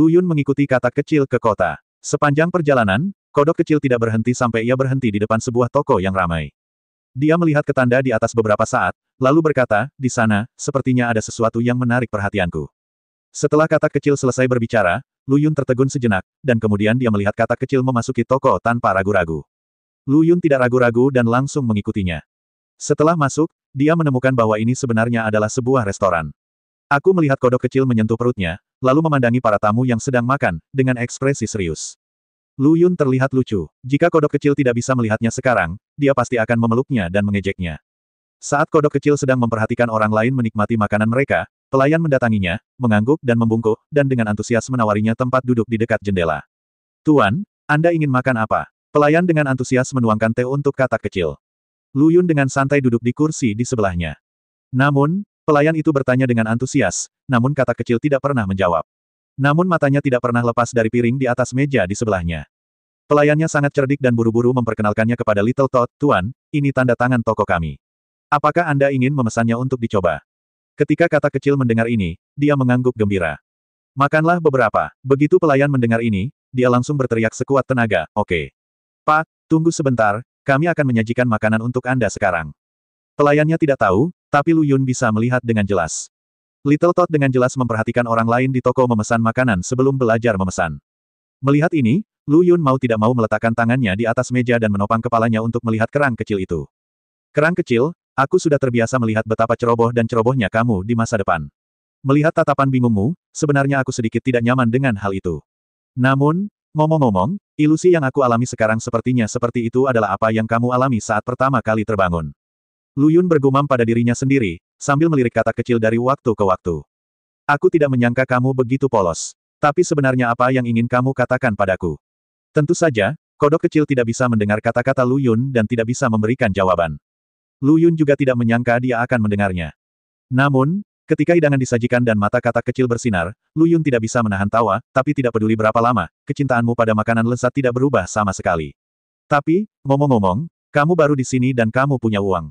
Lu Yun mengikuti katak kecil ke kota. Sepanjang perjalanan, kodok kecil tidak berhenti sampai ia berhenti di depan sebuah toko yang ramai. Dia melihat ke tanda di atas beberapa saat, lalu berkata, di sana, sepertinya ada sesuatu yang menarik perhatianku. Setelah katak kecil selesai berbicara, Lu Yun tertegun sejenak, dan kemudian dia melihat katak kecil memasuki toko tanpa ragu-ragu. Lu Yun tidak ragu-ragu dan langsung mengikutinya. Setelah masuk, dia menemukan bahwa ini sebenarnya adalah sebuah restoran. Aku melihat kodok kecil menyentuh perutnya, lalu memandangi para tamu yang sedang makan, dengan ekspresi serius. Lu Yun terlihat lucu. Jika kodok kecil tidak bisa melihatnya sekarang, dia pasti akan memeluknya dan mengejeknya. Saat kodok kecil sedang memperhatikan orang lain menikmati makanan mereka, pelayan mendatanginya, mengangguk dan membungkuk, dan dengan antusias menawarinya tempat duduk di dekat jendela. Tuan, Anda ingin makan apa? Pelayan dengan antusias menuangkan teh untuk katak kecil. Lu Yun dengan santai duduk di kursi di sebelahnya. Namun, pelayan itu bertanya dengan antusias, namun katak kecil tidak pernah menjawab. Namun matanya tidak pernah lepas dari piring di atas meja di sebelahnya. Pelayannya sangat cerdik dan buru-buru memperkenalkannya kepada Little Todd, Tuan, ini tanda tangan toko kami. Apakah Anda ingin memesannya untuk dicoba? Ketika katak kecil mendengar ini, dia mengangguk gembira. Makanlah beberapa. Begitu pelayan mendengar ini, dia langsung berteriak sekuat tenaga, oke. Pak, tunggu sebentar, kami akan menyajikan makanan untuk Anda sekarang. Pelayannya tidak tahu, tapi Lu Yun bisa melihat dengan jelas. Little Todd dengan jelas memperhatikan orang lain di toko memesan makanan sebelum belajar memesan. Melihat ini, Lu Yun mau tidak mau meletakkan tangannya di atas meja dan menopang kepalanya untuk melihat kerang kecil itu. Kerang kecil, aku sudah terbiasa melihat betapa ceroboh dan cerobohnya kamu di masa depan. Melihat tatapan bingungmu, sebenarnya aku sedikit tidak nyaman dengan hal itu. Namun, ngomong-ngomong, ilusi yang aku alami sekarang sepertinya seperti itu adalah apa yang kamu alami saat pertama kali terbangun. Lu Yun bergumam pada dirinya sendiri, sambil melirik katak kecil dari waktu ke waktu. Aku tidak menyangka kamu begitu polos. Tapi sebenarnya apa yang ingin kamu katakan padaku? Tentu saja, kodok kecil tidak bisa mendengar kata-kata Lu Yun dan tidak bisa memberikan jawaban. Lu Yun juga tidak menyangka dia akan mendengarnya. Namun, ketika hidangan disajikan dan mata katak kecil bersinar, Lu Yun tidak bisa menahan tawa, tapi tidak peduli berapa lama, kecintaanmu pada makanan lezat tidak berubah sama sekali. Tapi, ngomong-ngomong, kamu baru di sini dan kamu punya uang.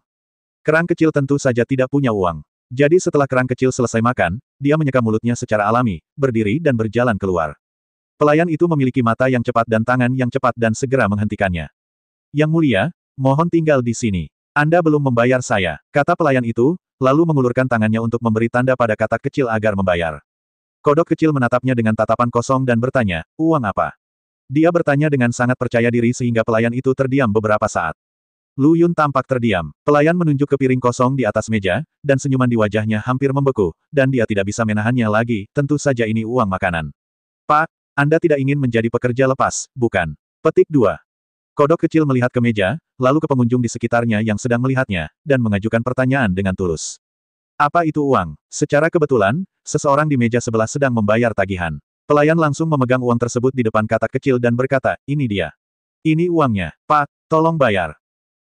Kerang kecil tentu saja tidak punya uang. Jadi setelah kerang kecil selesai makan, dia menyeka mulutnya secara alami, berdiri dan berjalan keluar. Pelayan itu memiliki mata yang cepat dan tangan yang cepat dan segera menghentikannya. Yang mulia, mohon tinggal di sini. Anda belum membayar saya, kata pelayan itu, lalu mengulurkan tangannya untuk memberi tanda pada katak kecil agar membayar. Kodok kecil menatapnya dengan tatapan kosong dan bertanya, uang apa? Dia bertanya dengan sangat percaya diri sehingga pelayan itu terdiam beberapa saat. Lu Yun tampak terdiam. Pelayan menunjuk ke piring kosong di atas meja, dan senyuman di wajahnya hampir membeku, dan dia tidak bisa menahannya lagi, tentu saja ini uang makanan. Pak, Anda tidak ingin menjadi pekerja lepas, bukan? Petik 2. Kodok kecil melihat ke meja, lalu ke pengunjung di sekitarnya yang sedang melihatnya, dan mengajukan pertanyaan dengan tulus. Apa itu uang? Secara kebetulan, seseorang di meja sebelah sedang membayar tagihan. Pelayan langsung memegang uang tersebut di depan katak kecil dan berkata, ini dia. Ini uangnya, Pak, tolong bayar.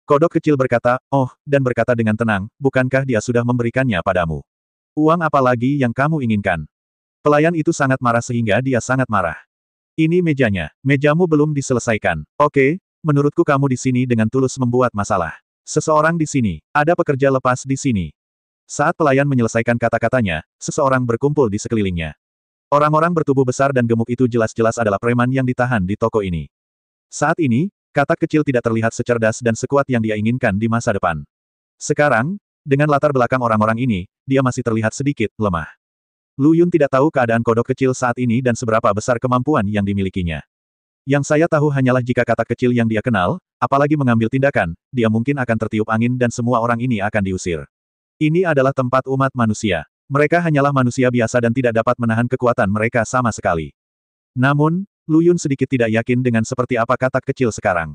Kodok kecil berkata, oh, dan berkata dengan tenang, bukankah dia sudah memberikannya padamu? Uang apa lagi yang kamu inginkan? Pelayan itu sangat marah sehingga dia sangat marah. Ini mejanya. Mejamu belum diselesaikan. Oke, menurutku kamu di sini dengan tulus membuat masalah. Seseorang di sini. Ada pekerja lepas di sini. Saat pelayan menyelesaikan kata-katanya, seseorang berkumpul di sekelilingnya. Orang-orang bertubuh besar dan gemuk itu jelas-jelas adalah preman yang ditahan di toko ini. Saat ini, katak kecil tidak terlihat secerdas dan sekuat yang dia inginkan di masa depan. Sekarang, dengan latar belakang orang-orang ini, dia masih terlihat sedikit lemah. Lu Yun tidak tahu keadaan kodok kecil saat ini dan seberapa besar kemampuan yang dimilikinya. Yang saya tahu hanyalah jika katak kecil yang dia kenal, apalagi mengambil tindakan, dia mungkin akan tertiup angin dan semua orang ini akan diusir. Ini adalah tempat umat manusia. Mereka hanyalah manusia biasa dan tidak dapat menahan kekuatan mereka sama sekali. Namun, Lu Yun sedikit tidak yakin dengan seperti apa katak kecil sekarang.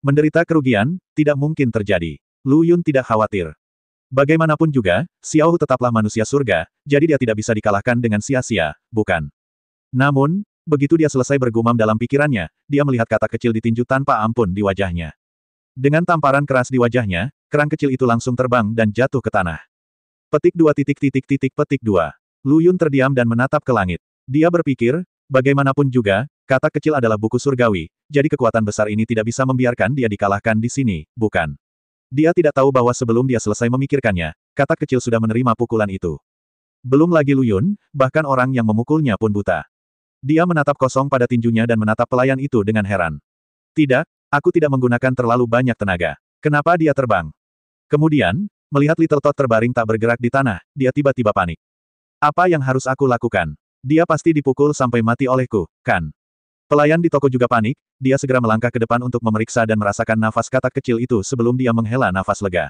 Menderita kerugian, tidak mungkin terjadi. Lu Yun tidak khawatir. Bagaimanapun juga, Xiao Hu tetaplah manusia surga, jadi dia tidak bisa dikalahkan dengan sia-sia, bukan? Namun, begitu dia selesai bergumam dalam pikirannya, dia melihat katak kecil ditinju tanpa ampun di wajahnya. Dengan tamparan keras di wajahnya, kerang kecil itu langsung terbang dan jatuh ke tanah. Petik 2. Petik 2. Lu Yun terdiam dan menatap ke langit. Dia berpikir, bagaimanapun juga, katak kecil adalah buku surgawi, jadi kekuatan besar ini tidak bisa membiarkan dia dikalahkan di sini, bukan? Dia tidak tahu bahwa sebelum dia selesai memikirkannya, katak kecil sudah menerima pukulan itu. Belum lagi Lu Yun, bahkan orang yang memukulnya pun buta. Dia menatap kosong pada tinjunya dan menatap pelayan itu dengan heran. Tidak, aku tidak menggunakan terlalu banyak tenaga. Kenapa dia terbang? Kemudian, melihat Little Todd terbaring tak bergerak di tanah, dia tiba-tiba panik. Apa yang harus aku lakukan? Dia pasti dipukul sampai mati olehku, kan? Pelayan di toko juga panik, dia segera melangkah ke depan untuk memeriksa dan merasakan nafas katak kecil itu sebelum dia menghela nafas lega.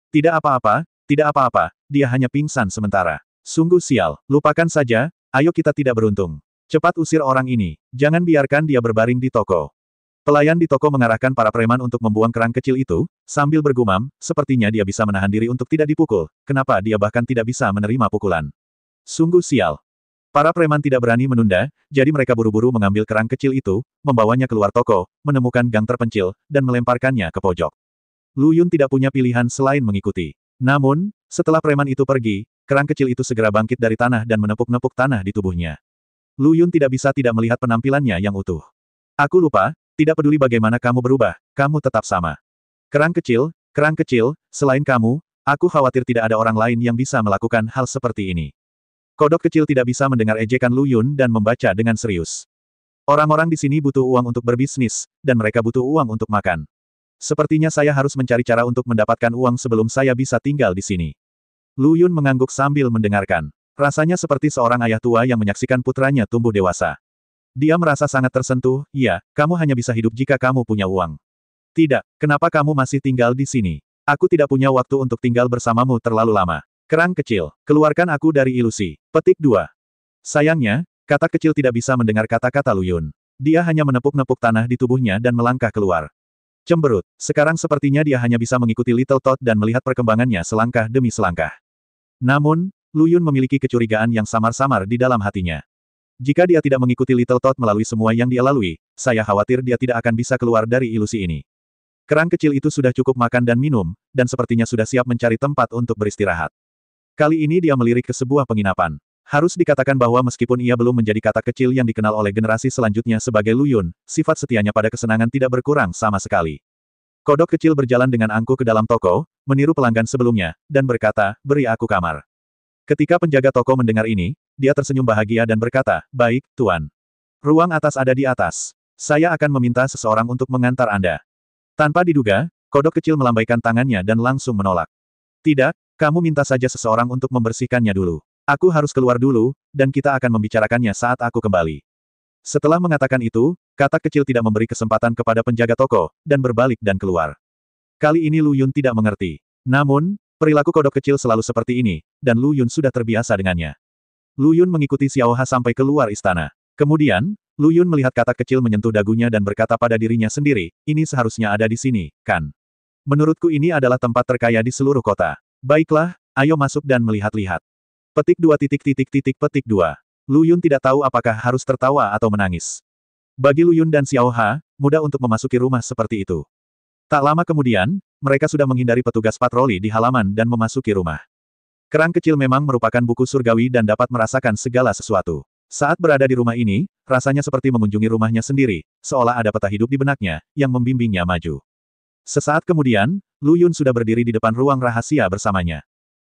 Tidak apa-apa, tidak apa-apa, dia hanya pingsan sementara. Sungguh sial, lupakan saja, ayo kita tidak beruntung. Cepat usir orang ini, jangan biarkan dia berbaring di toko. Pelayan di toko mengarahkan para preman untuk membuang kerang kecil itu, sambil bergumam, sepertinya dia bisa menahan diri untuk tidak dipukul, kenapa dia bahkan tidak bisa menerima pukulan. Sungguh sial. Para preman tidak berani menunda, jadi mereka buru-buru mengambil kerang kecil itu, membawanya keluar toko, menemukan gang terpencil, dan melemparkannya ke pojok. Lu Yun tidak punya pilihan selain mengikuti. Namun, setelah preman itu pergi, kerang kecil itu segera bangkit dari tanah dan menepuk-nepuk tanah di tubuhnya. Lu Yun tidak bisa tidak melihat penampilannya yang utuh. Aku lupa, tidak peduli bagaimana kamu berubah, kamu tetap sama. Kerang kecil, selain kamu, aku khawatir tidak ada orang lain yang bisa melakukan hal seperti ini. Kodok kecil tidak bisa mendengar ejekan Lu Yun dan membaca dengan serius. Orang-orang di sini butuh uang untuk berbisnis, dan mereka butuh uang untuk makan. Sepertinya saya harus mencari cara untuk mendapatkan uang sebelum saya bisa tinggal di sini. Lu Yun mengangguk sambil mendengarkan. Rasanya seperti seorang ayah tua yang menyaksikan putranya tumbuh dewasa. Dia merasa sangat tersentuh, iya, kamu hanya bisa hidup jika kamu punya uang. Tidak, kenapa kamu masih tinggal di sini? Aku tidak punya waktu untuk tinggal bersamamu terlalu lama. Kerang kecil, keluarkan aku dari ilusi. Petik 2. Sayangnya, katak kecil tidak bisa mendengar kata-kata Lu Yun. Dia hanya menepuk-nepuk tanah di tubuhnya dan melangkah keluar. Cemberut, sekarang sepertinya dia hanya bisa mengikuti Little Todd dan melihat perkembangannya selangkah demi selangkah. Namun, Lu Yun memiliki kecurigaan yang samar-samar di dalam hatinya. Jika dia tidak mengikuti Little Todd melalui semua yang dia lalui, saya khawatir dia tidak akan bisa keluar dari ilusi ini. Kerang kecil itu sudah cukup makan dan minum, dan sepertinya sudah siap mencari tempat untuk beristirahat. Kali ini dia melirik ke sebuah penginapan. Harus dikatakan bahwa meskipun ia belum menjadi katak kecil yang dikenal oleh generasi selanjutnya sebagai Lu Yun, sifat setianya pada kesenangan tidak berkurang sama sekali. Kodok kecil berjalan dengan angkuh ke dalam toko, meniru pelanggan sebelumnya, dan berkata, beri aku kamar. Ketika penjaga toko mendengar ini, dia tersenyum bahagia dan berkata, baik, Tuan. Ruang atas ada di atas. Saya akan meminta seseorang untuk mengantar Anda. Tanpa diduga, kodok kecil melambaikan tangannya dan langsung menolak. Tidak, kamu minta saja seseorang untuk membersihkannya dulu. Aku harus keluar dulu, dan kita akan membicarakannya saat aku kembali. Setelah mengatakan itu, katak kecil tidak memberi kesempatan kepada penjaga toko, dan berbalik dan keluar. Kali ini Lu Yun tidak mengerti. Namun, perilaku kodok kecil selalu seperti ini, dan Lu Yun sudah terbiasa dengannya. Lu Yun mengikuti Xiao Ha sampai keluar istana. Kemudian, Lu Yun melihat katak kecil menyentuh dagunya dan berkata pada dirinya sendiri, ini seharusnya ada di sini, kan? Menurutku ini adalah tempat terkaya di seluruh kota. Baiklah, ayo masuk dan melihat-lihat. Petik 2. Petik 2. Lu Yun tidak tahu apakah harus tertawa atau menangis. Bagi Lu Yun dan Xiao Ha, mudah untuk memasuki rumah seperti itu. Tak lama kemudian, mereka sudah menghindari petugas patroli di halaman dan memasuki rumah. Kerang kecil memang merupakan buku surgawi dan dapat merasakan segala sesuatu. Saat berada di rumah ini, rasanya seperti mengunjungi rumahnya sendiri, seolah ada peta hidup di benaknya, yang membimbingnya maju. Sesaat kemudian, Lu Yun sudah berdiri di depan ruang rahasia bersamanya.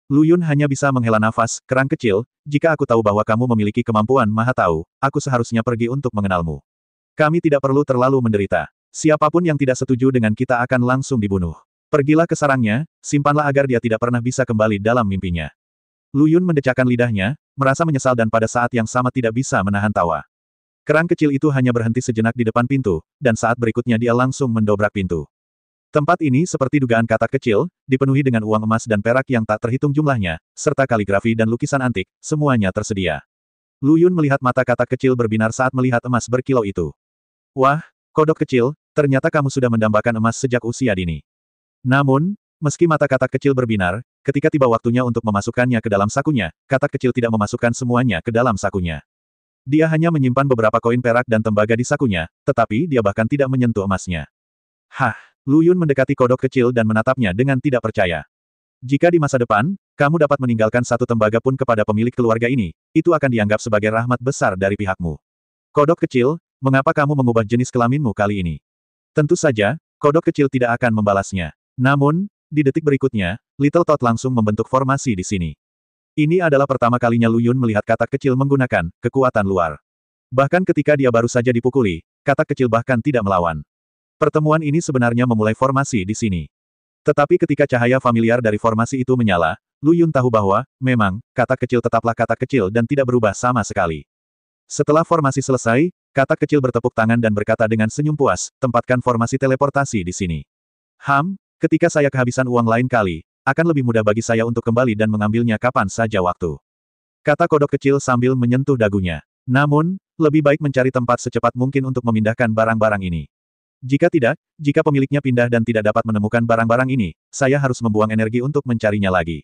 Lu Yun hanya bisa menghela nafas, kerang kecil, jika aku tahu bahwa kamu memiliki kemampuan maha tahu, aku seharusnya pergi untuk mengenalmu. Kami tidak perlu terlalu menderita. Siapapun yang tidak setuju dengan kita akan langsung dibunuh. Pergilah ke sarangnya, simpanlah agar dia tidak pernah bisa kembali dalam mimpinya. Lu Yun mendecakkan lidahnya, merasa menyesal dan pada saat yang sama tidak bisa menahan tawa. Kerang kecil itu hanya berhenti sejenak di depan pintu, dan saat berikutnya dia langsung mendobrak pintu. Tempat ini seperti dugaan katak kecil, dipenuhi dengan uang emas dan perak yang tak terhitung jumlahnya, serta kaligrafi dan lukisan antik, semuanya tersedia. Lu Yun melihat mata katak kecil berbinar saat melihat emas berkilau itu. Wah, kodok kecil, ternyata kamu sudah mendambakan emas sejak usia dini. Namun, meski mata katak kecil berbinar, ketika tiba waktunya untuk memasukkannya ke dalam sakunya, katak kecil tidak memasukkan semuanya ke dalam sakunya. Dia hanya menyimpan beberapa koin perak dan tembaga di sakunya, tetapi dia bahkan tidak menyentuh emasnya. Hah! Lu Yun mendekati kodok kecil dan menatapnya dengan tidak percaya. Jika di masa depan, kamu dapat meninggalkan satu tembaga pun kepada pemilik keluarga ini, itu akan dianggap sebagai rahmat besar dari pihakmu. Kodok kecil, mengapa kamu mengubah jenis kelaminmu kali ini? Tentu saja, kodok kecil tidak akan membalasnya. Namun, di detik berikutnya, Little Todd langsung membentuk formasi di sini. Ini adalah pertama kalinya Lu Yun melihat katak kecil menggunakan kekuatan luar. Bahkan ketika dia baru saja dipukuli, katak kecil bahkan tidak melawan. Pertemuan ini sebenarnya memulai formasi di sini. Tetapi ketika cahaya familiar dari formasi itu menyala, Lu Yun tahu bahwa, memang, katak kecil tetaplah katak kecil dan tidak berubah sama sekali. Setelah formasi selesai, katak kecil bertepuk tangan dan berkata dengan senyum puas, tempatkan formasi teleportasi di sini. Ketika saya kehabisan uang lain kali, akan lebih mudah bagi saya untuk kembali dan mengambilnya kapan saja waktu. Kata kodok kecil sambil menyentuh dagunya. Namun, lebih baik mencari tempat secepat mungkin untuk memindahkan barang-barang ini. Jika tidak, jika pemiliknya pindah dan tidak dapat menemukan barang-barang ini, saya harus membuang energi untuk mencarinya lagi.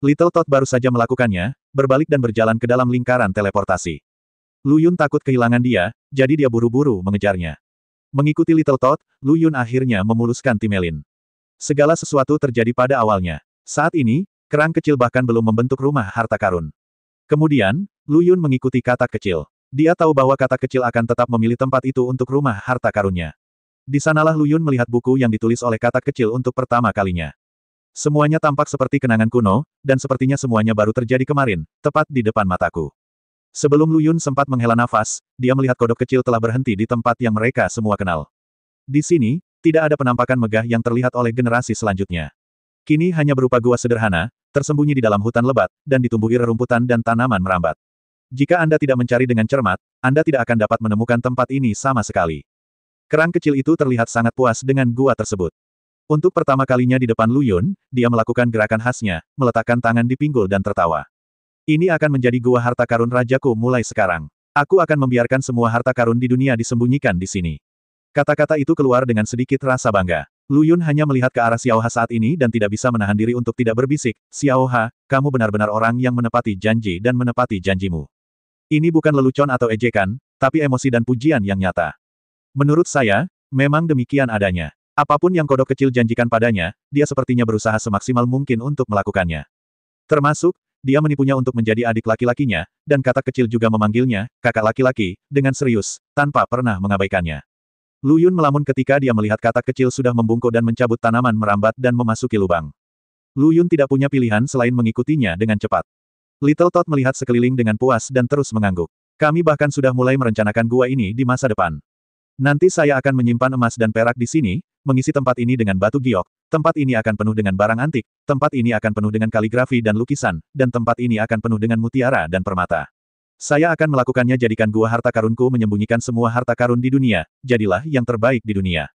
Little Todd baru saja melakukannya, berbalik dan berjalan ke dalam lingkaran teleportasi. Lu Yun takut kehilangan dia, jadi dia buru-buru mengejarnya. Mengikuti Little Todd, Lu Yun akhirnya memuluskan Timelin. Segala sesuatu terjadi pada awalnya. Saat ini, kerang kecil bahkan belum membentuk rumah harta karun. Kemudian, Lu Yun mengikuti katak kecil. Dia tahu bahwa katak kecil akan tetap memilih tempat itu untuk rumah harta karunnya. Di sanalah Lu Yun melihat buku yang ditulis oleh katak kecil untuk pertama kalinya. Semuanya tampak seperti kenangan kuno, dan sepertinya semuanya baru terjadi kemarin, tepat di depan mataku. Sebelum Lu Yun sempat menghela nafas, dia melihat kodok kecil telah berhenti di tempat yang mereka semua kenal. Di sini, tidak ada penampakan megah yang terlihat oleh generasi selanjutnya. Kini hanya berupa gua sederhana, tersembunyi di dalam hutan lebat, dan ditumbuhi rerumputan dan tanaman merambat. Jika Anda tidak mencari dengan cermat, Anda tidak akan dapat menemukan tempat ini sama sekali. Kerang kecil itu terlihat sangat puas dengan gua tersebut. Untuk pertama kalinya di depan Lu Yun, dia melakukan gerakan khasnya, meletakkan tangan di pinggul dan tertawa. Ini akan menjadi gua harta karun rajaku mulai sekarang. Aku akan membiarkan semua harta karun di dunia disembunyikan di sini. Kata-kata itu keluar dengan sedikit rasa bangga. Lu Yun hanya melihat ke arah Xiaoha saat ini dan tidak bisa menahan diri untuk tidak berbisik, Xiaoha, kamu benar-benar orang yang menepati janji dan menepati janjimu. Ini bukan lelucon atau ejekan, tapi emosi dan pujian yang nyata. Menurut saya, memang demikian adanya. Apapun yang kodok kecil janjikan padanya, dia sepertinya berusaha semaksimal mungkin untuk melakukannya. Termasuk, dia menipunya untuk menjadi adik laki-lakinya, dan katak kecil juga memanggilnya, kakak laki-laki, dengan serius, tanpa pernah mengabaikannya. Lu Yun melamun ketika dia melihat katak kecil sudah membungkuk dan mencabut tanaman merambat dan memasuki lubang. Lu Yun tidak punya pilihan selain mengikutinya dengan cepat. Little Todd melihat sekeliling dengan puas dan terus mengangguk. Kami bahkan sudah mulai merencanakan gua ini di masa depan. Nanti saya akan menyimpan emas dan perak di sini, mengisi tempat ini dengan batu giok, tempat ini akan penuh dengan barang antik, tempat ini akan penuh dengan kaligrafi dan lukisan, dan tempat ini akan penuh dengan mutiara dan permata. Saya akan melakukannya jadikan gua harta karunku menyembunyikan semua harta karun di dunia, jadilah yang terbaik di dunia.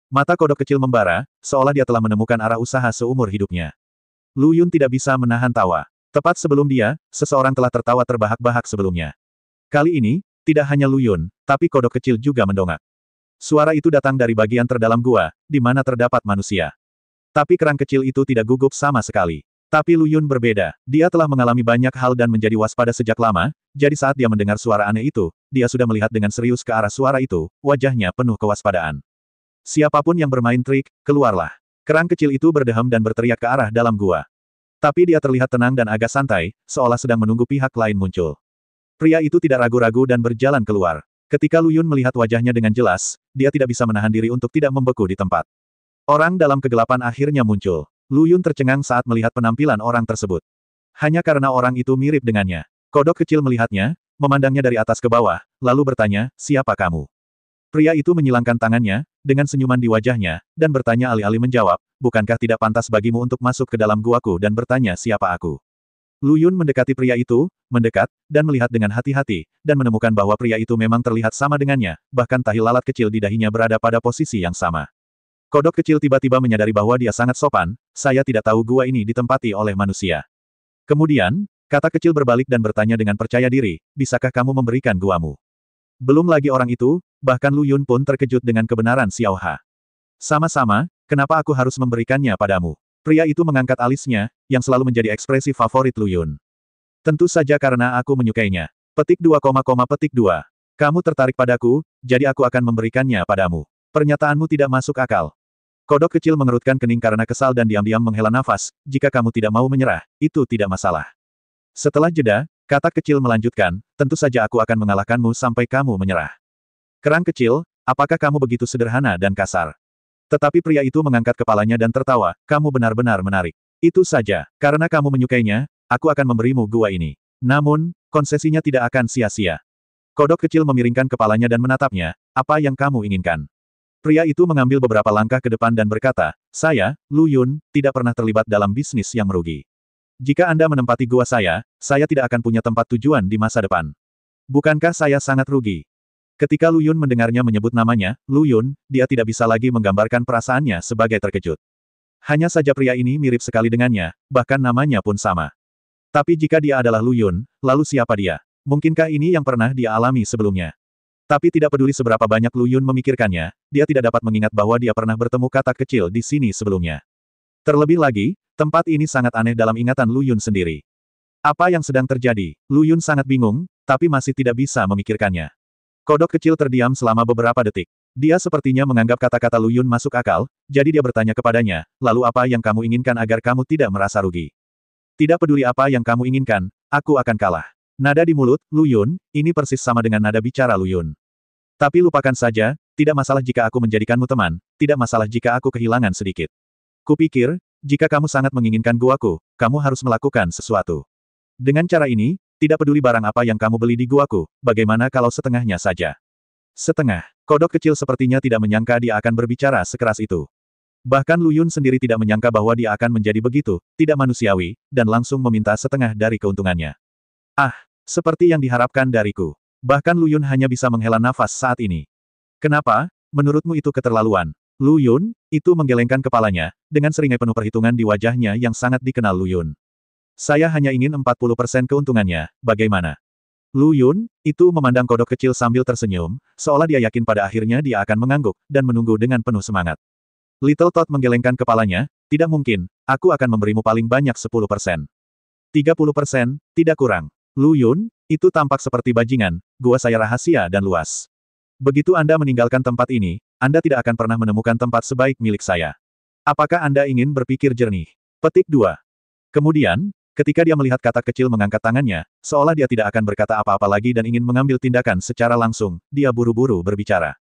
Mata kodok kecil membara, seolah dia telah menemukan arah usaha seumur hidupnya. Lu Yun tidak bisa menahan tawa. Tepat sebelum dia, seseorang telah tertawa terbahak-bahak sebelumnya. Kali ini, tidak hanya Lu Yun, tapi kodok kecil juga mendongak. Suara itu datang dari bagian terdalam gua, di mana terdapat manusia. Tapi kerang kecil itu tidak gugup sama sekali. Tapi Lu Yun berbeda. Dia telah mengalami banyak hal dan menjadi waspada sejak lama, jadi saat dia mendengar suara aneh itu, dia sudah melihat dengan serius ke arah suara itu, wajahnya penuh kewaspadaan. Siapapun yang bermain trik, keluarlah. Kerang kecil itu berdeham dan berteriak ke arah dalam gua. Tapi dia terlihat tenang dan agak santai, seolah sedang menunggu pihak lain muncul. Pria itu tidak ragu-ragu dan berjalan keluar. Ketika Lu Yun melihat wajahnya dengan jelas, dia tidak bisa menahan diri untuk tidak membeku di tempat. Orang dalam kegelapan akhirnya muncul. Lu Yun tercengang saat melihat penampilan orang tersebut. Hanya karena orang itu mirip dengannya. Kodok kecil melihatnya, memandangnya dari atas ke bawah, lalu bertanya, siapa kamu? Pria itu menyilangkan tangannya, dengan senyuman di wajahnya, dan bertanya alih-alih menjawab, bukankah tidak pantas bagimu untuk masuk ke dalam guaku dan bertanya siapa aku? Lu Yun mendekati pria itu, mendekat, dan melihat dengan hati-hati, dan menemukan bahwa pria itu memang terlihat sama dengannya, bahkan tahi lalat kecil di dahinya berada pada posisi yang sama. Kodok kecil tiba-tiba menyadari bahwa dia sangat sopan, saya tidak tahu gua ini ditempati oleh manusia. Kemudian, kata kecil berbalik dan bertanya dengan percaya diri, bisakah kamu memberikan guamu? Belum lagi orang itu, bahkan Lu Yun pun terkejut dengan kebenaran Xiaoha. Sama-sama, kenapa aku harus memberikannya padamu? Pria itu mengangkat alisnya, yang selalu menjadi ekspresi favorit Lu Yun. Tentu saja karena aku menyukainya. Petik 2, petik 2. Kamu tertarik padaku, jadi aku akan memberikannya padamu. Pernyataanmu tidak masuk akal. Kodok kecil mengerutkan kening karena kesal dan diam-diam menghela nafas, jika kamu tidak mau menyerah, itu tidak masalah. Setelah jeda, katak kecil melanjutkan, tentu saja aku akan mengalahkanmu sampai kamu menyerah. Kerang kecil, apakah kamu begitu sederhana dan kasar? Tetapi pria itu mengangkat kepalanya dan tertawa, kamu benar-benar menarik. Itu saja, karena kamu menyukainya, aku akan memberimu gua ini. Namun, konsesinya tidak akan sia-sia. Kodok kecil memiringkan kepalanya dan menatapnya, apa yang kamu inginkan? Pria itu mengambil beberapa langkah ke depan dan berkata, saya, Lu Yun, tidak pernah terlibat dalam bisnis yang merugi. Jika Anda menempati gua saya tidak akan punya tempat tujuan di masa depan. Bukankah saya sangat rugi? Ketika Lu Yun mendengarnya menyebut namanya, Lu Yun, dia tidak bisa lagi menggambarkan perasaannya sebagai terkejut. Hanya saja pria ini mirip sekali dengannya, bahkan namanya pun sama. Tapi jika dia adalah Lu Yun, lalu siapa dia? Mungkinkah ini yang pernah dia alami sebelumnya? Tapi tidak peduli seberapa banyak Lu Yun memikirkannya, dia tidak dapat mengingat bahwa dia pernah bertemu katak kecil di sini sebelumnya. Terlebih lagi, tempat ini sangat aneh dalam ingatan Lu Yun sendiri. Apa yang sedang terjadi? Lu Yun sangat bingung, tapi masih tidak bisa memikirkannya. Kodok kecil terdiam selama beberapa detik. Dia sepertinya menganggap kata-kata Lu Yun masuk akal, jadi dia bertanya kepadanya, lalu apa yang kamu inginkan agar kamu tidak merasa rugi? Tidak peduli apa yang kamu inginkan, aku akan kalah. Nada di mulut, Lu Yun, ini persis sama dengan nada bicara Lu Yun. Tapi lupakan saja, tidak masalah jika aku menjadikanmu teman, tidak masalah jika aku kehilangan sedikit. Kupikir, jika kamu sangat menginginkan guaku, kamu harus melakukan sesuatu. Dengan cara ini, tidak peduli barang apa yang kamu beli di guaku, bagaimana kalau setengahnya saja? Setengah. Kodok kecil sepertinya tidak menyangka dia akan berbicara sekeras itu. Bahkan Lu Yun sendiri tidak menyangka bahwa dia akan menjadi begitu, tidak manusiawi, dan langsung meminta setengah dari keuntungannya. Ah, seperti yang diharapkan dariku. Bahkan Lu Yun hanya bisa menghela nafas saat ini. Kenapa? Menurutmu itu keterlaluan? Lu Yun, itu menggelengkan kepalanya, dengan seringai penuh perhitungan di wajahnya yang sangat dikenal Lu Yun. Saya hanya ingin 40% keuntungannya, bagaimana? Lu Yun, itu memandang kodok kecil sambil tersenyum, seolah dia yakin pada akhirnya dia akan mengangguk, dan menunggu dengan penuh semangat. Little Todd menggelengkan kepalanya, tidak mungkin, aku akan memberimu paling banyak 10%. 30%, tidak kurang. Lu Yun, itu tampak seperti bajingan, gua saya rahasia dan luas. Begitu Anda meninggalkan tempat ini, Anda tidak akan pernah menemukan tempat sebaik milik saya. Apakah Anda ingin berpikir jernih? Petik 2. Kemudian, ketika dia melihat katak kecil mengangkat tangannya, seolah dia tidak akan berkata apa-apa lagi dan ingin mengambil tindakan secara langsung, dia buru-buru berbicara.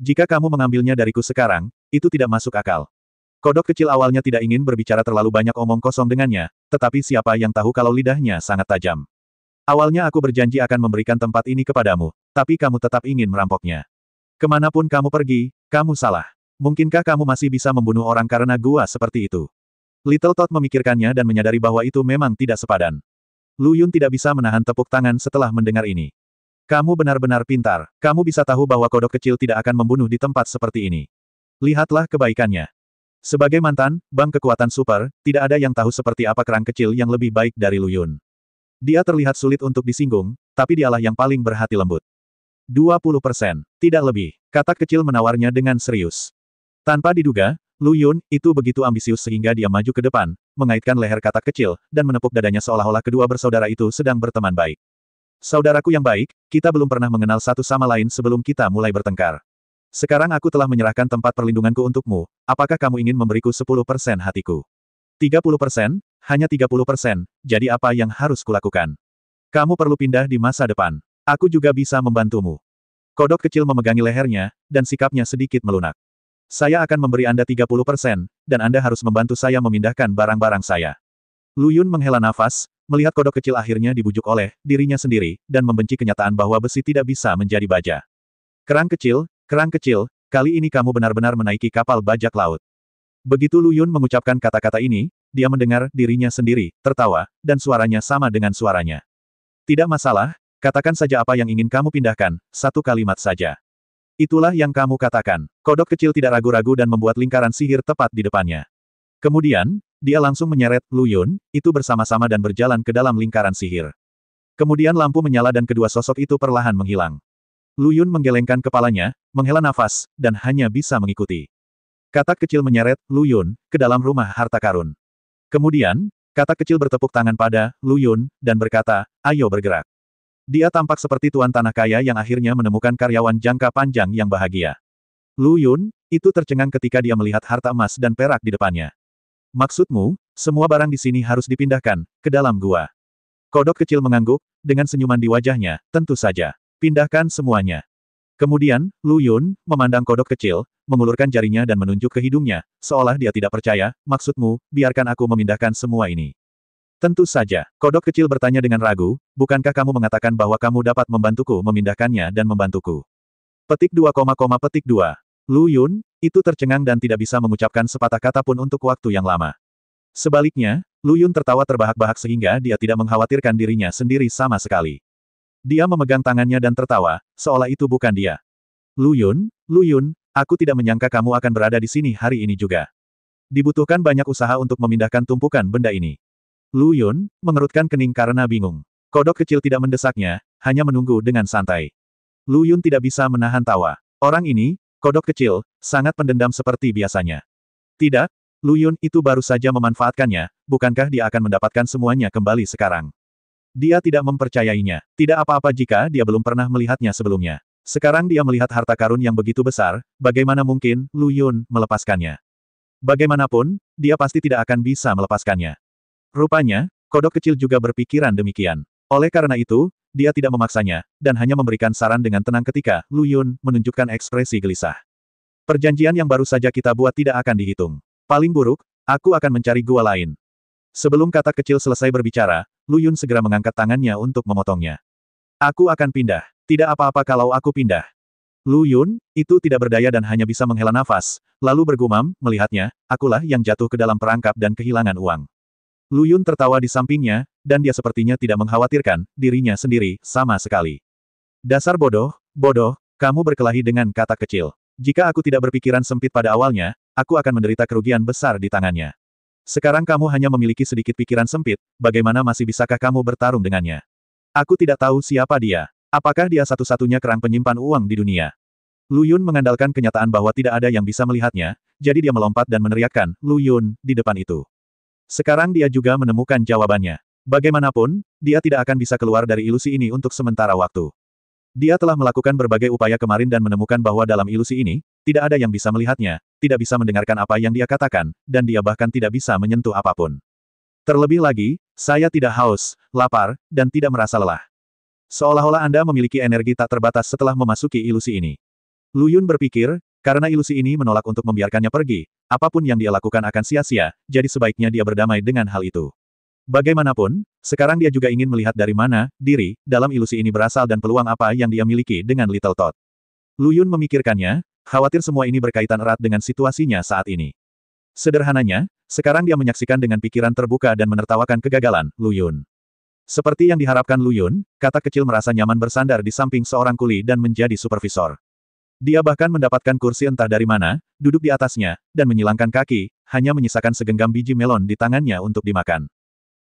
Jika kamu mengambilnya dariku sekarang, itu tidak masuk akal. Kodok kecil awalnya tidak ingin berbicara terlalu banyak omong kosong dengannya, tetapi siapa yang tahu kalau lidahnya sangat tajam. Awalnya aku berjanji akan memberikan tempat ini kepadamu, tapi kamu tetap ingin merampoknya. Kemanapun kamu pergi, kamu salah. Mungkinkah kamu masih bisa membunuh orang karena gua seperti itu? Little Todd memikirkannya dan menyadari bahwa itu memang tidak sepadan. Lu Yun tidak bisa menahan tepuk tangan setelah mendengar ini. Kamu benar-benar pintar. Kamu bisa tahu bahwa kodok kecil tidak akan membunuh di tempat seperti ini. Lihatlah kebaikannya. Sebagai mantan, bank kekuatan super, tidak ada yang tahu seperti apa kerang kecil yang lebih baik dari Lu Yun. Dia terlihat sulit untuk disinggung, tapi dialah yang paling berhati lembut. 20%, tidak lebih. Katak kecil menawarnya dengan serius. Tanpa diduga, Lu Yun, itu begitu ambisius sehingga dia maju ke depan, mengaitkan leher katak kecil, dan menepuk dadanya seolah-olah kedua bersaudara itu sedang berteman baik. Saudaraku yang baik, kita belum pernah mengenal satu sama lain sebelum kita mulai bertengkar. Sekarang aku telah menyerahkan tempat perlindunganku untukmu, apakah kamu ingin memberiku 10% hatiku? 30%? Hanya 30%, jadi apa yang harus kulakukan? Kamu perlu pindah di masa depan. Aku juga bisa membantumu. Kodok kecil memegangi lehernya, dan sikapnya sedikit melunak. Saya akan memberi Anda 30%, dan Anda harus membantu saya memindahkan barang-barang saya. Lu Yun menghela nafas, melihat kodok kecil akhirnya dibujuk oleh dirinya sendiri, dan membenci kenyataan bahwa besi tidak bisa menjadi baja. Kerang kecil, kali ini kamu benar-benar menaiki kapal bajak laut. Begitu Lu Yun mengucapkan kata-kata ini, dia mendengar dirinya sendiri, tertawa, dan suaranya sama dengan suaranya. Tidak masalah, katakan saja apa yang ingin kamu pindahkan, satu kalimat saja. Itulah yang kamu katakan. Kodok kecil tidak ragu-ragu dan membuat lingkaran sihir tepat di depannya. Kemudian, dia langsung menyeret Lu Yun, itu bersama-sama dan berjalan ke dalam lingkaran sihir. Kemudian lampu menyala dan kedua sosok itu perlahan menghilang. Lu Yun menggelengkan kepalanya, menghela nafas, dan hanya bisa mengikuti. Katak kecil menyeret Lu Yun ke dalam rumah harta karun. Kemudian, katak kecil bertepuk tangan pada Lu Yun dan berkata, "Ayo bergerak." Dia tampak seperti tuan tanah kaya yang akhirnya menemukan karyawan jangka panjang yang bahagia. Lu Yun, itu tercengang ketika dia melihat harta emas dan perak di depannya. Maksudmu, semua barang di sini harus dipindahkan ke dalam gua. Kodok kecil mengangguk, dengan senyuman di wajahnya, tentu saja. Pindahkan semuanya. Kemudian, Lu Yun memandang kodok kecil, mengulurkan jarinya dan menunjuk ke hidungnya, seolah dia tidak percaya, maksudmu, biarkan aku memindahkan semua ini. Tentu saja, kodok kecil bertanya dengan ragu, bukankah kamu mengatakan bahwa kamu dapat membantuku memindahkannya dan membantuku? Petik 2, petik 2. Lu Yun, itu tercengang dan tidak bisa mengucapkan sepatah kata pun untuk waktu yang lama. Sebaliknya, Lu Yun tertawa terbahak-bahak sehingga dia tidak mengkhawatirkan dirinya sendiri sama sekali. Dia memegang tangannya dan tertawa, seolah itu bukan dia. Lu Yun, aku tidak menyangka kamu akan berada di sini hari ini juga. Dibutuhkan banyak usaha untuk memindahkan tumpukan benda ini. Lu Yun mengerutkan kening karena bingung. Kodok kecil tidak mendesaknya, hanya menunggu dengan santai. Lu Yun tidak bisa menahan tawa. Orang ini, kodok kecil, sangat pendendam seperti biasanya. Tidak, Lu Yun itu baru saja memanfaatkannya, bukankah dia akan mendapatkan semuanya kembali sekarang? Dia tidak mempercayainya. Tidak apa-apa jika dia belum pernah melihatnya sebelumnya. Sekarang dia melihat harta karun yang begitu besar, bagaimana mungkin Lu Yun melepaskannya? Bagaimanapun, dia pasti tidak akan bisa melepaskannya. Rupanya, kodok kecil juga berpikiran demikian. Oleh karena itu, dia tidak memaksanya, dan hanya memberikan saran dengan tenang ketika Lu Yun menunjukkan ekspresi gelisah. Perjanjian yang baru saja kita buat tidak akan dihitung. Paling buruk, aku akan mencari gua lain. Sebelum kata kecil selesai berbicara, Lu Yun segera mengangkat tangannya untuk memotongnya. Aku akan pindah. Tidak apa-apa kalau aku pindah. Lu Yun, itu tidak berdaya dan hanya bisa menghela nafas, lalu bergumam, melihatnya, akulah yang jatuh ke dalam perangkap dan kehilangan uang. Lu Yun tertawa di sampingnya, dan dia sepertinya tidak mengkhawatirkan dirinya sendiri, sama sekali. Dasar bodoh, kamu berkelahi dengan kata kecil. Jika aku tidak berpikiran sempit pada awalnya, aku akan menderita kerugian besar di tangannya. Sekarang kamu hanya memiliki sedikit pikiran sempit, bagaimana masih bisakah kamu bertarung dengannya? Aku tidak tahu siapa dia. Apakah dia satu-satunya kerang penyimpan uang di dunia? Lu Yun mengandalkan kenyataan bahwa tidak ada yang bisa melihatnya, jadi dia melompat dan meneriakkan, Lu Yun, di depan itu. Sekarang dia juga menemukan jawabannya. Bagaimanapun, dia tidak akan bisa keluar dari ilusi ini untuk sementara waktu. Dia telah melakukan berbagai upaya kemarin dan menemukan bahwa dalam ilusi ini, tidak ada yang bisa melihatnya, tidak bisa mendengarkan apa yang dia katakan, dan dia bahkan tidak bisa menyentuh apapun. Terlebih lagi, saya tidak haus, lapar, dan tidak merasa lelah. Seolah-olah Anda memiliki energi tak terbatas setelah memasuki ilusi ini. Lu Yun berpikir, karena ilusi ini menolak untuk membiarkannya pergi, apapun yang dia lakukan akan sia-sia, jadi sebaiknya dia berdamai dengan hal itu. Bagaimanapun, sekarang dia juga ingin melihat dari mana diri dalam ilusi ini berasal dan peluang apa yang dia miliki dengan Little Todd. Lu Yun memikirkannya, khawatir semua ini berkaitan erat dengan situasinya saat ini. Sederhananya, sekarang dia menyaksikan dengan pikiran terbuka dan menertawakan kegagalan Lu Yun. Seperti yang diharapkan Lu Yun, kata kecil merasa nyaman bersandar di samping seorang kuli dan menjadi supervisor. Dia bahkan mendapatkan kursi entah dari mana, duduk di atasnya, dan menyilangkan kaki, hanya menyisakan segenggam biji melon di tangannya untuk dimakan.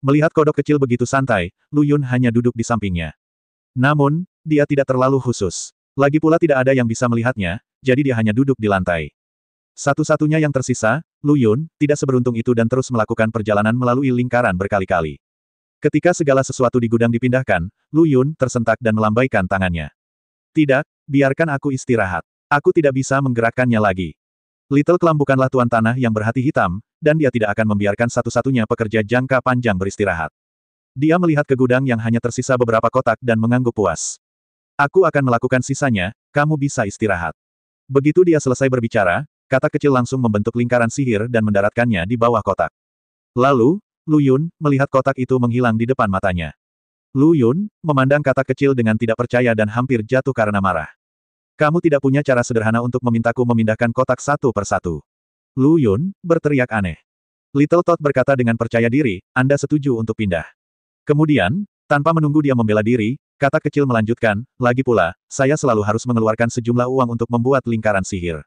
Melihat kodok kecil begitu santai, Lu Yun hanya duduk di sampingnya. Namun, dia tidak terlalu khusus. Lagi pula tidak ada yang bisa melihatnya, jadi dia hanya duduk di lantai. Satu-satunya yang tersisa, Lu Yun, tidak seberuntung itu dan terus melakukan perjalanan melalui lingkaran berkali-kali. Ketika segala sesuatu di gudang dipindahkan, Lu Yun tersentak dan melambaikan tangannya. Tidak, biarkan aku istirahat. Aku tidak bisa menggerakkannya lagi. Little Clam bukanlah tuan tanah yang berhati hitam, dan dia tidak akan membiarkan satu-satunya pekerja jangka panjang beristirahat. Dia melihat ke gudang yang hanya tersisa beberapa kotak dan mengangguk puas. Aku akan melakukan sisanya, kamu bisa istirahat. Begitu dia selesai berbicara, kata kecil langsung membentuk lingkaran sihir dan mendaratkannya di bawah kotak. Lalu, Lu Yun melihat kotak itu menghilang di depan matanya. Lu Yun memandang kata kecil dengan tidak percaya dan hampir jatuh karena marah. Kamu tidak punya cara sederhana untuk memintaku memindahkan kotak satu persatu. Lu Yun berteriak aneh. Little Todd berkata dengan percaya diri, Anda setuju untuk pindah. Kemudian, tanpa menunggu dia membela diri, kata kecil melanjutkan, lagi pula, saya selalu harus mengeluarkan sejumlah uang untuk membuat lingkaran sihir.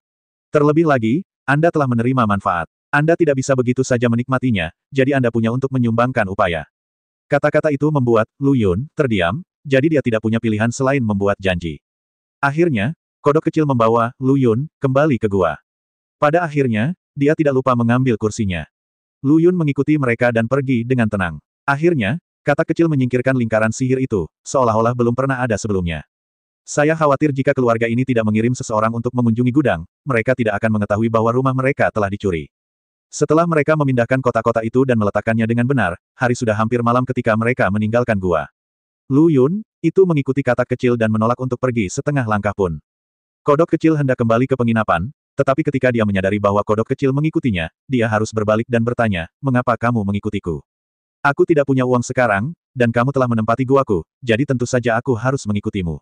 Terlebih lagi, Anda telah menerima manfaat. Anda tidak bisa begitu saja menikmatinya, jadi Anda punya untuk menyumbangkan upaya. Kata-kata itu membuat Lu Yun terdiam, jadi dia tidak punya pilihan selain membuat janji. Akhirnya, kodok kecil membawa Lu Yun kembali ke gua. Pada akhirnya, dia tidak lupa mengambil kursinya. Lu Yun mengikuti mereka dan pergi dengan tenang. Akhirnya, kata kecil menyingkirkan lingkaran sihir itu, seolah-olah belum pernah ada sebelumnya. Saya khawatir jika keluarga ini tidak mengirim seseorang untuk mengunjungi gudang, mereka tidak akan mengetahui bahwa rumah mereka telah dicuri. Setelah mereka memindahkan kotak-kotak itu dan meletakkannya dengan benar, hari sudah hampir malam ketika mereka meninggalkan gua. Lu Yun, itu mengikuti kata kecil dan menolak untuk pergi setengah langkah pun. Kodok kecil hendak kembali ke penginapan, tetapi ketika dia menyadari bahwa kodok kecil mengikutinya, dia harus berbalik dan bertanya, mengapa kamu mengikutiku? Aku tidak punya uang sekarang, dan kamu telah menempati guaku, jadi tentu saja aku harus mengikutimu.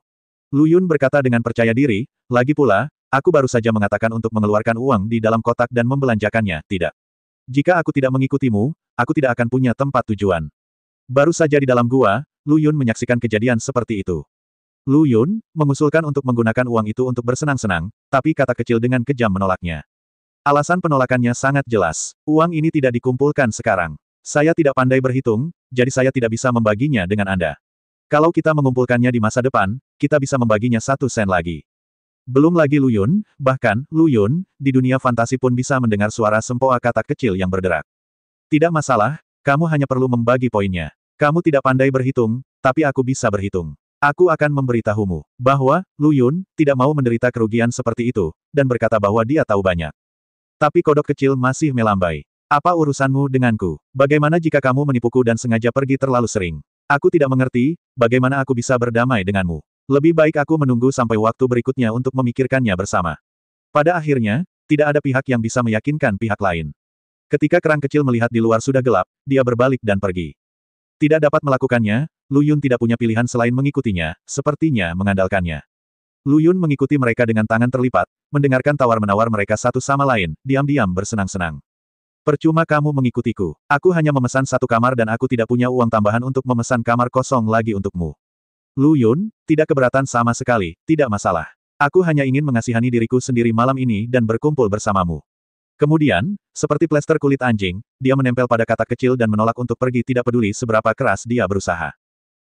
Lu Yun berkata dengan percaya diri, lagi pula, aku baru saja mengatakan untuk mengeluarkan uang di dalam kotak dan membelanjakannya, tidak. Jika aku tidak mengikutimu, aku tidak akan punya tempat tujuan. Baru saja di dalam gua, Lu Yun menyaksikan kejadian seperti itu. Lu Yun mengusulkan untuk menggunakan uang itu untuk bersenang-senang, tapi kata kecil dengan kejam menolaknya. Alasan penolakannya sangat jelas. Uang ini tidak dikumpulkan sekarang. Saya tidak pandai berhitung, jadi saya tidak bisa membaginya dengan Anda. Kalau kita mengumpulkannya di masa depan, kita bisa membaginya 1 sen lagi. Belum lagi Lu Yun, bahkan, Lu Yun, di dunia fantasi pun bisa mendengar suara sempoa kata kecil yang berderak. Tidak masalah, kamu hanya perlu membagi poinnya. Kamu tidak pandai berhitung, tapi aku bisa berhitung. Aku akan memberitahumu bahwa Lu Yun tidak mau menderita kerugian seperti itu, dan berkata bahwa dia tahu banyak. Tapi kodok kecil masih melambai. Apa urusanmu denganku? Bagaimana jika kamu menipuku dan sengaja pergi terlalu sering? Aku tidak mengerti, bagaimana aku bisa berdamai denganmu. Lebih baik aku menunggu sampai waktu berikutnya untuk memikirkannya bersama. Pada akhirnya, tidak ada pihak yang bisa meyakinkan pihak lain. Ketika kerang kecil melihat di luar sudah gelap, dia berbalik dan pergi. Tidak dapat melakukannya, Lu Yun tidak punya pilihan selain mengikutinya, sepertinya mengandalkannya. Lu Yun mengikuti mereka dengan tangan terlipat, mendengarkan tawar-menawar mereka satu sama lain, diam-diam bersenang-senang. Percuma kamu mengikutiku. Aku hanya memesan 1 kamar dan aku tidak punya uang tambahan untuk memesan kamar kosong lagi untukmu. Lu Yun, tidak keberatan sama sekali, tidak masalah. Aku hanya ingin mengasihani diriku sendiri malam ini dan berkumpul bersamamu. Kemudian, seperti plester kulit anjing, dia menempel pada kata kecil dan menolak untuk pergi tidak peduli seberapa keras dia berusaha.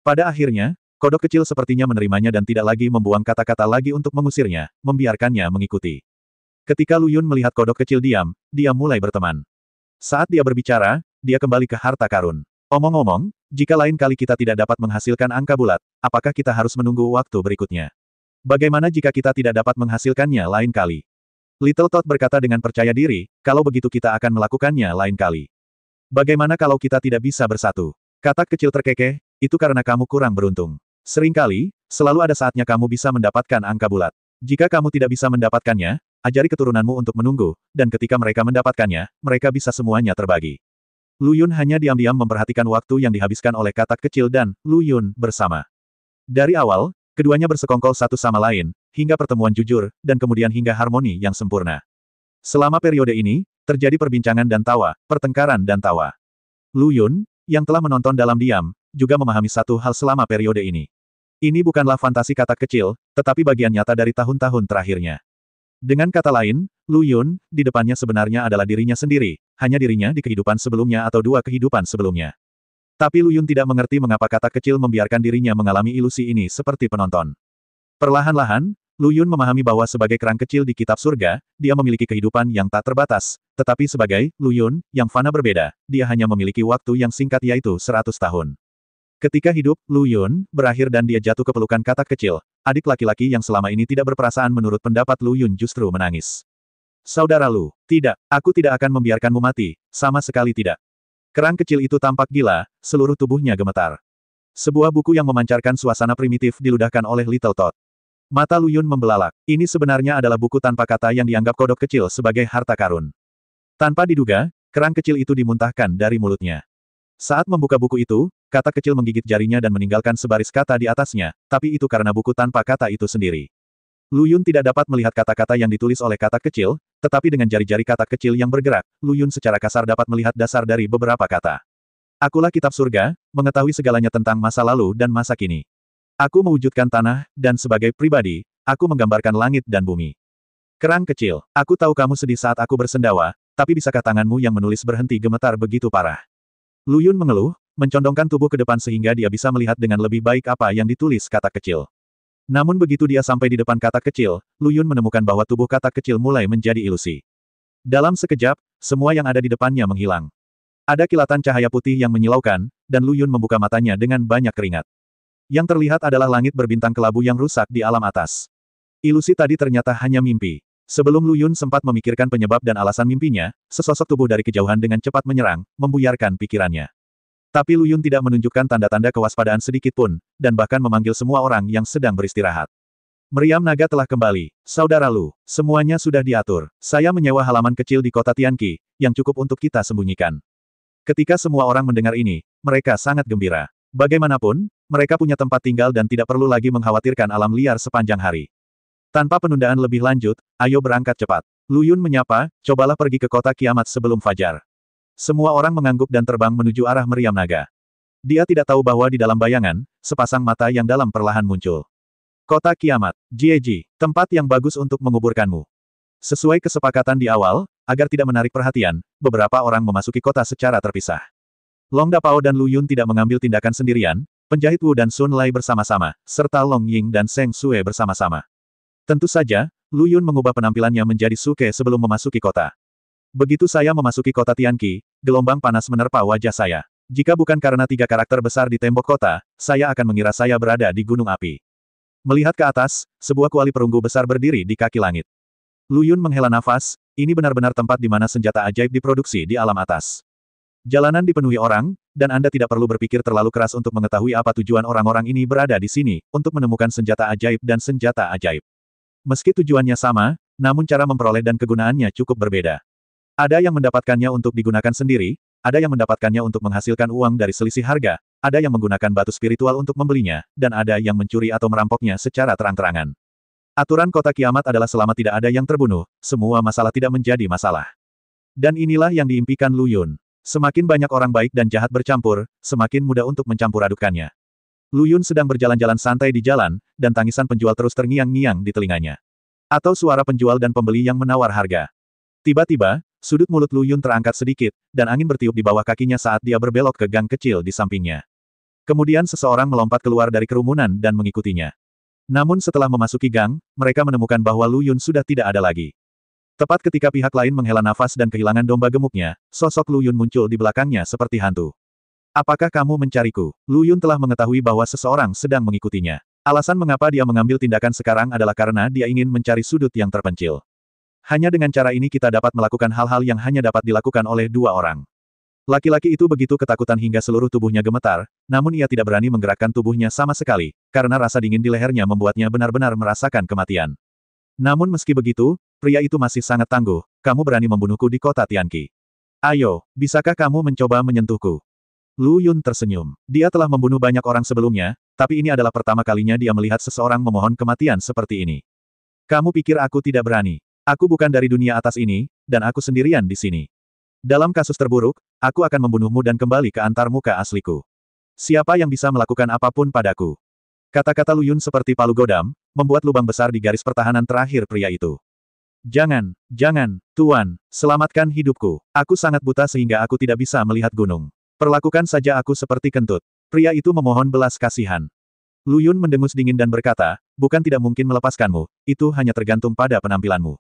Pada akhirnya, kodok kecil sepertinya menerimanya dan tidak lagi membuang kata-kata lagi untuk mengusirnya, membiarkannya mengikuti. Ketika Lu Yun melihat kodok kecil diam, dia mulai berteman. Saat dia berbicara, dia kembali ke harta karun. Omong-omong, jika lain kali kita tidak dapat menghasilkan angka bulat, apakah kita harus menunggu waktu berikutnya? Bagaimana jika kita tidak dapat menghasilkannya lain kali? Little Todd berkata dengan percaya diri, kalau begitu kita akan melakukannya lain kali. Bagaimana kalau kita tidak bisa bersatu? Katak kecil terkekeh, itu karena kamu kurang beruntung. Seringkali, selalu ada saatnya kamu bisa mendapatkan angka bulat. Jika kamu tidak bisa mendapatkannya, ajari keturunanmu untuk menunggu, dan ketika mereka mendapatkannya, mereka bisa semuanya terbagi. Lu Yun hanya diam-diam memperhatikan waktu yang dihabiskan oleh katak kecil dan Lu Yun bersama. Dari awal, keduanya bersekongkol satu sama lain, hingga pertemuan jujur, dan kemudian hingga harmoni yang sempurna. Selama periode ini, terjadi perbincangan dan tawa, pertengkaran dan tawa. Lu Yun, yang telah menonton dalam diam, juga memahami satu hal selama periode ini. Ini bukanlah fantasi katak kecil, tetapi bagian nyata dari tahun-tahun terakhirnya. Dengan kata lain, Lu Yun, di depannya sebenarnya adalah dirinya sendiri, hanya dirinya di kehidupan sebelumnya atau 2 kehidupan sebelumnya. Tapi Lu Yun tidak mengerti mengapa katak kecil membiarkan dirinya mengalami ilusi ini seperti penonton. Perlahan-lahan, Lu Yun memahami bahwa sebagai kerang kecil di kitab surga, dia memiliki kehidupan yang tak terbatas, tetapi sebagai Lu Yun, yang fana berbeda, dia hanya memiliki waktu yang singkat yaitu 100 tahun. Ketika hidup Lu Yun berakhir dan dia jatuh ke pelukan katak kecil, adik laki-laki yang selama ini tidak berperasaan menurut pendapat Lu Yun justru menangis. Saudara Lu, tidak, aku tidak akan membiarkanmu mati, sama sekali tidak. Kerang kecil itu tampak gila, seluruh tubuhnya gemetar. Sebuah buku yang memancarkan suasana primitif diludahkan oleh Little Todd. Mata Lu Yun membelalak. Ini sebenarnya adalah buku tanpa kata yang dianggap kodok kecil sebagai harta karun. Tanpa diduga, kerang kecil itu dimuntahkan dari mulutnya. Saat membuka buku itu, kata kecil menggigit jarinya dan meninggalkan sebaris kata di atasnya, tapi itu karena buku tanpa kata itu sendiri. Lu Yun tidak dapat melihat kata-kata yang ditulis oleh kata kecil, tetapi dengan jari-jari kata kecil yang bergerak, Lu Yun secara kasar dapat melihat dasar dari beberapa kata. Akulah kitab surga, mengetahui segalanya tentang masa lalu dan masa kini. Aku mewujudkan tanah, dan sebagai pribadi, aku menggambarkan langit dan bumi. Kerang kecil, aku tahu kamu sedih saat aku bersendawa, tapi bisakah tanganmu yang menulis berhenti gemetar begitu parah? Lu Yun mengeluh, mencondongkan tubuh ke depan sehingga dia bisa melihat dengan lebih baik apa yang ditulis kata kecil. Namun begitu dia sampai di depan kata kecil, Lu Yun menemukan bahwa tubuh kata kecil mulai menjadi ilusi. Dalam sekejap, semua yang ada di depannya menghilang. Ada kilatan cahaya putih yang menyilaukan, dan Lu Yun membuka matanya dengan banyak keringat. Yang terlihat adalah langit berbintang kelabu yang rusak di alam atas. Ilusi tadi ternyata hanya mimpi. Sebelum Lu Yun sempat memikirkan penyebab dan alasan mimpinya, sesosok tubuh dari kejauhan dengan cepat menyerang, membuyarkan pikirannya. Tapi Lu Yun tidak menunjukkan tanda-tanda kewaspadaan sedikit pun, dan bahkan memanggil semua orang yang sedang beristirahat. Meriam naga telah kembali. Saudara Lu, semuanya sudah diatur. Saya menyewa halaman kecil di kota Tianqi, yang cukup untuk kita sembunyikan. Ketika semua orang mendengar ini, mereka sangat gembira. Bagaimanapun, mereka punya tempat tinggal dan tidak perlu lagi mengkhawatirkan alam liar sepanjang hari. Tanpa penundaan lebih lanjut, ayo berangkat cepat. Lu Yun menyapa, cobalah pergi ke kota kiamat sebelum fajar. Semua orang mengangguk dan terbang menuju arah meriam naga. Dia tidak tahu bahwa di dalam bayangan, sepasang mata yang dalam perlahan muncul. Kota kiamat, Jieji, tempat yang bagus untuk menguburkanmu. Sesuai kesepakatan di awal, agar tidak menarik perhatian, beberapa orang memasuki kota secara terpisah. Long Dapao dan Lu Yun tidak mengambil tindakan sendirian, penjahit Wu dan Sun Lei bersama-sama, serta Long Ying dan Seng Sue bersama-sama. Tentu saja, Lu Yun mengubah penampilannya menjadi Suke sebelum memasuki kota. Begitu saya memasuki kota Tianqi, gelombang panas menerpa wajah saya. Jika bukan karena 3 karakter besar di tembok kota, saya akan mengira saya berada di gunung api. Melihat ke atas, sebuah kuali perunggu besar berdiri di kaki langit. Lu Yun menghela nafas, ini benar-benar tempat di mana senjata ajaib diproduksi di alam atas. Jalanan dipenuhi orang, dan Anda tidak perlu berpikir terlalu keras untuk mengetahui apa tujuan orang-orang ini berada di sini, untuk menemukan senjata ajaib dan senjata ajaib. Meski tujuannya sama, namun cara memperoleh dan kegunaannya cukup berbeda. Ada yang mendapatkannya untuk digunakan sendiri, ada yang mendapatkannya untuk menghasilkan uang dari selisih harga, ada yang menggunakan batu spiritual untuk membelinya, dan ada yang mencuri atau merampoknya secara terang-terangan. Aturan kota kiamat adalah selama tidak ada yang terbunuh, semua masalah tidak menjadi masalah. Dan inilah yang diimpikan Lu Yun. Semakin banyak orang baik dan jahat bercampur, semakin mudah untuk mencampur adukkannya. Lu Yun sedang berjalan-jalan santai di jalan, dan tangisan penjual terus terngiang-ngiang di telinganya. Atau suara penjual dan pembeli yang menawar harga. Tiba-tiba, sudut mulut Lu Yun terangkat sedikit, dan angin bertiup di bawah kakinya saat dia berbelok ke gang kecil di sampingnya. Kemudian seseorang melompat keluar dari kerumunan dan mengikutinya. Namun setelah memasuki gang, mereka menemukan bahwa Lu Yun sudah tidak ada lagi. Tepat ketika pihak lain menghela nafas dan kehilangan domba gemuknya, sosok Lu Yun muncul di belakangnya seperti hantu. Apakah kamu mencariku? Lu Yun telah mengetahui bahwa seseorang sedang mengikutinya. Alasan mengapa dia mengambil tindakan sekarang adalah karena dia ingin mencari sudut yang terpencil. Hanya dengan cara ini kita dapat melakukan hal-hal yang hanya dapat dilakukan oleh 2 orang. Laki-laki itu begitu ketakutan hingga seluruh tubuhnya gemetar, namun ia tidak berani menggerakkan tubuhnya sama sekali, karena rasa dingin di lehernya membuatnya benar-benar merasakan kematian. Namun meski begitu, pria itu masih sangat tangguh, kamu berani membunuhku di kota Tianqi. Ayo, bisakah kamu mencoba menyentuhku? Lu Yun tersenyum. Dia telah membunuh banyak orang sebelumnya, tapi ini adalah pertama kalinya dia melihat seseorang memohon kematian seperti ini. Kamu pikir aku tidak berani? Aku bukan dari dunia atas ini, dan aku sendirian di sini. Dalam kasus terburuk, aku akan membunuhmu dan kembali ke antarmuka asliku. Siapa yang bisa melakukan apapun padaku? Kata-kata Lu Yun seperti palu godam, membuat lubang besar di garis pertahanan terakhir pria itu. Jangan, Tuan, selamatkan hidupku. Aku sangat buta sehingga aku tidak bisa melihat gunung. Perlakukan saja aku seperti kentut. Pria itu memohon belas kasihan. Lu Yun mendengus dingin dan berkata, bukan tidak mungkin melepaskanmu, itu hanya tergantung pada penampilanmu.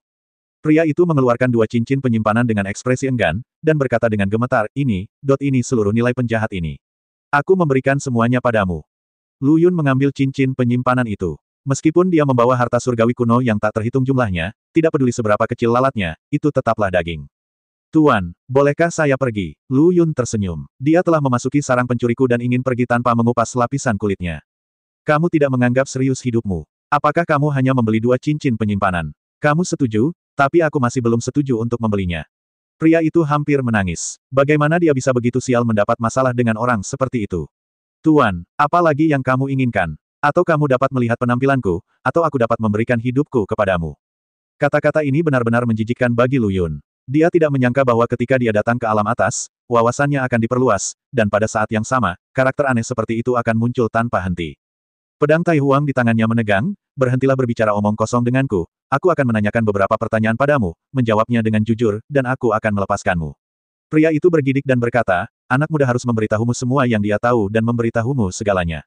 Pria itu mengeluarkan 2 cincin penyimpanan dengan ekspresi enggan, dan berkata dengan gemetar, ini seluruh nilai penjahat ini. Aku memberikan semuanya padamu. Lu Yun mengambil cincin penyimpanan itu. Meskipun dia membawa harta surgawi kuno yang tak terhitung jumlahnya, tidak peduli seberapa kecil lalatnya, itu tetaplah daging. Tuan, bolehkah saya pergi? Lu Yun tersenyum. Dia telah memasuki sarang pencuriku dan ingin pergi tanpa mengupas lapisan kulitnya. Kamu tidak menganggap serius hidupmu. Apakah kamu hanya membeli 2 cincin penyimpanan? Kamu setuju? Tapi aku masih belum setuju untuk membelinya. Pria itu hampir menangis. Bagaimana dia bisa begitu sial mendapat masalah dengan orang seperti itu? Tuan, apa lagi yang kamu inginkan? Atau kamu dapat melihat penampilanku, atau aku dapat memberikan hidupku kepadamu. Kata-kata ini benar-benar menjijikkan bagi Lu Yun. Dia tidak menyangka bahwa ketika dia datang ke alam atas, wawasannya akan diperluas, dan pada saat yang sama, karakter aneh seperti itu akan muncul tanpa henti. Pedang Tai Huang di tangannya menegang, berhentilah berbicara omong kosong denganku, aku akan menanyakan beberapa pertanyaan padamu, menjawabnya dengan jujur, dan aku akan melepaskanmu. Pria itu bergidik dan berkata, anak muda harus memberitahumu semua yang dia tahu dan memberitahumu segalanya.